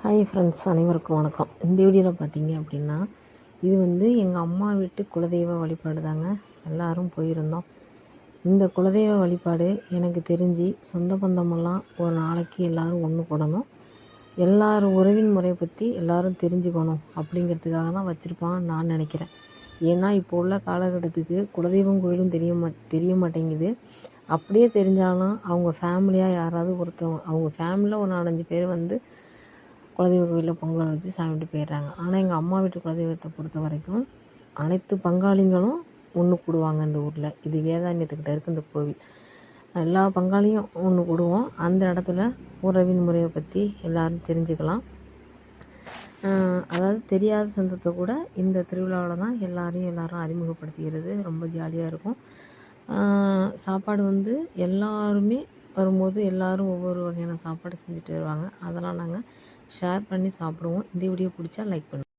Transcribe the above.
Hi friends, அனைவருக்கும் வணக்கம். இந்த வீடியோவில் பார்த்தீங்க அப்படின்னா, இது வந்து எங்கள் அம்மா வீட்டு குலதெய்வ வழிபாடு தாங்க. எல்லோரும் போயிருந்தோம். இந்த குலதெய்வ வழிபாடு எனக்கு தெரிஞ்சு சொந்த பந்தமெல்லாம் ஒரு நாளைக்கு எல்லோரும் ஒன்று கூடணும், எல்லோரும் உறவின் முறையை பற்றி எல்லோரும் தெரிஞ்சுக்கணும் அப்படிங்கிறதுக்காக தான் வச்சுருப்பான்னு நான் நினைக்கிறேன். ஏன்னா இப்போ உள்ள காலகட்டத்துக்கு குலதெய்வம் கோயிலும் தெரிய மாட்டேங்குது. அப்படியே தெரிஞ்சாலும் அவங்க ஃபேமிலியாக யாராவது ஒருத்தவங்க, அவங்க ஃபேமிலியில் ஒரு 4-5 பேர் வந்து குலதெய்வ கோயிலில் பொங்கல் வச்சு சாமிட்டு போயிடுறாங்க. ஆனால் எங்கள் அம்மா வீட்டு குலதெய்வத்தை பொறுத்த வரைக்கும் அனைத்து பங்காளிங்களும் ஒன்று கூடுவாங்க இந்த ஊரில். இது வேதாரண்யத்துக்கிட்ட இருக்குது இந்த கோவில். எல்லா பங்காளியும் ஒன்று கூடுவோம். அந்த இடத்துல உறவின் முறையை பற்றி எல்லோரும் தெரிஞ்சுக்கலாம். அதாவது தெரியாத சொந்தத்தை கூட இந்த திருவிழாவில் தான் எல்லோரும் அறிமுகப்படுத்திக்கிறது. ரொம்ப ஜாலியாக இருக்கும். சாப்பாடு வந்து எல்லாருமே வரும்போது எல்லோரும் ஒவ்வொரு வகையான சாப்பாடு செஞ்சுட்டு வருவாங்க. அதெல்லாம் நாங்கள் ஷேர் பண்ணி சாப்பிடுவோம். இந்த வீடியோ பிடிச்சா லைக் பண்ணுங்கள்.